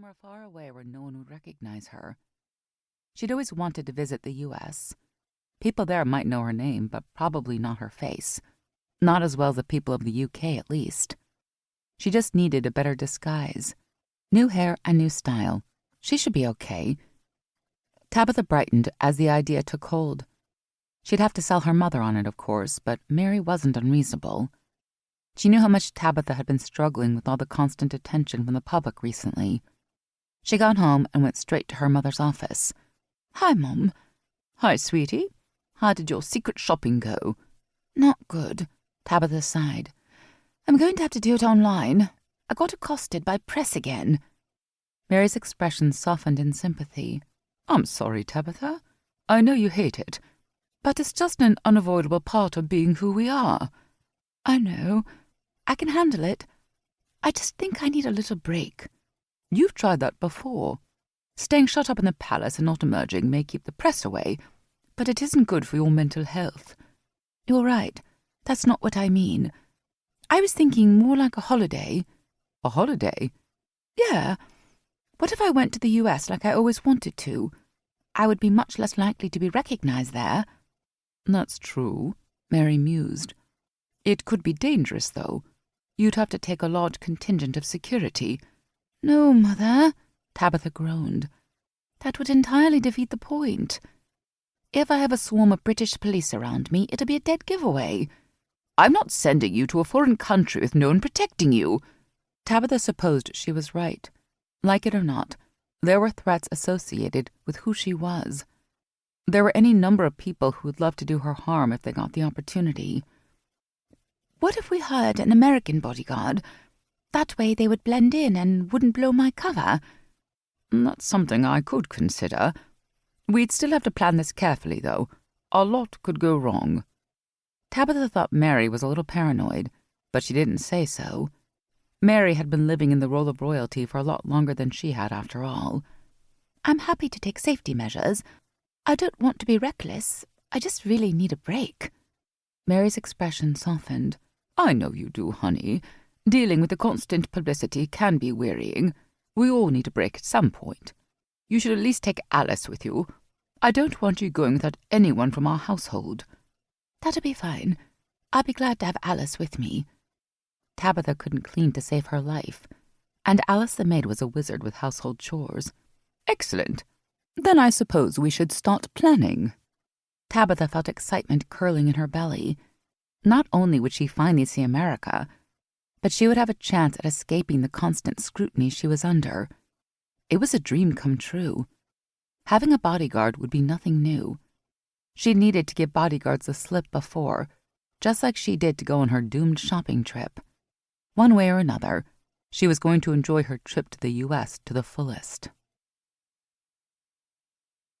somewhere far away where no one would recognize her. She'd always wanted to visit the U.S. People there might know her name, but probably not her face. Not as well as the people of the U.K., at least. She just needed a better disguise. New hair and new style. She should be okay. Tabitha brightened as the idea took hold. She'd have to sell her mother on it, of course, but Mary wasn't unreasonable. She knew how much Tabitha had been struggling with all the constant attention from the public recently. She got home and went straight to her mother's office. "Hi, Mum." "Hi, sweetie. How did your secret shopping go?" "Not good," Tabitha sighed. "I'm going to have to do it online. I got accosted by press again." Mary's expression softened in sympathy. "I'm sorry, Tabitha. I know you hate it, but it's just an unavoidable part of being who we are." "I know. I can handle it. I just think I need a little break." "You've tried that before. Staying shut up in the palace and not emerging may keep the press away, but it isn't good for your mental health." "You're right. That's not what I mean. I was thinking more like a holiday." "A holiday?" "Yeah. What if I went to the US like I always wanted to? I would be much less likely to be recognized there." "That's true," Mary mused. "It could be dangerous, though. You'd have to take a large contingent of security." "No, Mother," Tabitha groaned. "That would entirely defeat the point. If I have a swarm of British police around me, it'll be a dead giveaway." "I'm not sending you to a foreign country with no one protecting you." Tabitha supposed she was right. Like it or not, there were threats associated with who she was. There were any number of people who would love to do her harm if they got the opportunity. "What if we hired an American bodyguard? That way they would blend in and wouldn't blow my cover." "That's something I could consider. We'd still have to plan this carefully, though. A lot could go wrong." Tabitha thought Mary was a little paranoid, but she didn't say so. Mary had been living in the role of royalty for a lot longer than she had, after all. "I'm happy to take safety measures. I don't want to be reckless. I just really need a break." Mary's expression softened. "I know you do, honey. Dealing with the constant publicity can be wearying. We all need a break at some point. You should at least take Alice with you. I don't want you going without anyone from our household." "That'll be fine. I'll be glad to have Alice with me." Tabitha couldn't clean to save her life, and Alice the maid was a wizard with household chores. "Excellent. Then I suppose we should start planning." Tabitha felt excitement curling in her belly. Not only would she finally see America, but she would have a chance at escaping the constant scrutiny she was under. It was a dream come true. Having a bodyguard would be nothing new. She needed to give bodyguards the slip before, just like she did to go on her doomed shopping trip. One way or another, she was going to enjoy her trip to the U.S. to the fullest.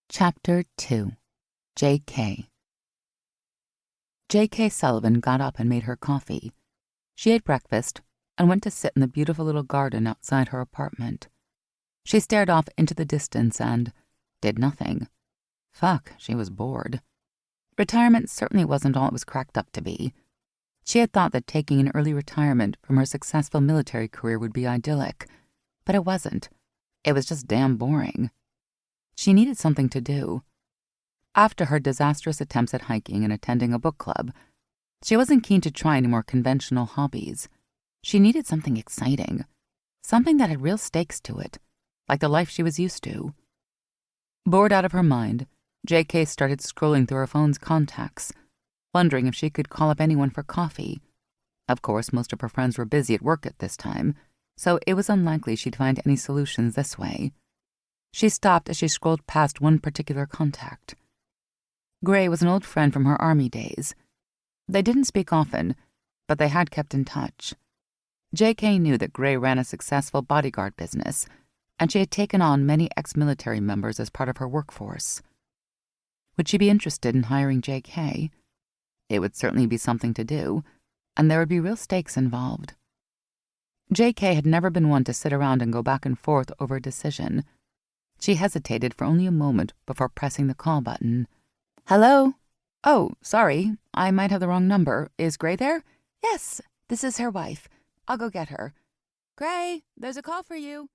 Chapter 2. J.K. J.K. Sullivan got up and made her coffee. She ate breakfast and went to sit in the beautiful little garden outside her apartment. She stared off into the distance and did nothing. Fuck, she was bored. Retirement certainly wasn't all it was cracked up to be. She had thought that taking an early retirement from her successful military career would be idyllic, but it wasn't. It was just damn boring. She needed something to do. After her disastrous attempts at hiking and attending a book club, she wasn't keen to try any more conventional hobbies. She needed something exciting, something that had real stakes to it, like the life she was used to. Bored out of her mind, J.K. started scrolling through her phone's contacts, wondering if she could call up anyone for coffee. Of course, most of her friends were busy at work at this time, so it was unlikely she'd find any solutions this way. She stopped as she scrolled past one particular contact. Gray was an old friend from her army days. They didn't speak often, but they had kept in touch. J.K. knew that Gray ran a successful bodyguard business, and she had taken on many ex-military members as part of her workforce. Would she be interested in hiring J.K.? It would certainly be something to do, and there would be real stakes involved. J.K. had never been one to sit around and go back and forth over a decision. She hesitated for only a moment before pressing the call button. "Hello? Oh, sorry, I might have the wrong number. Is Gray there?" "Yes, this is her wife. I'll go get her." "Gray, there's a call for you."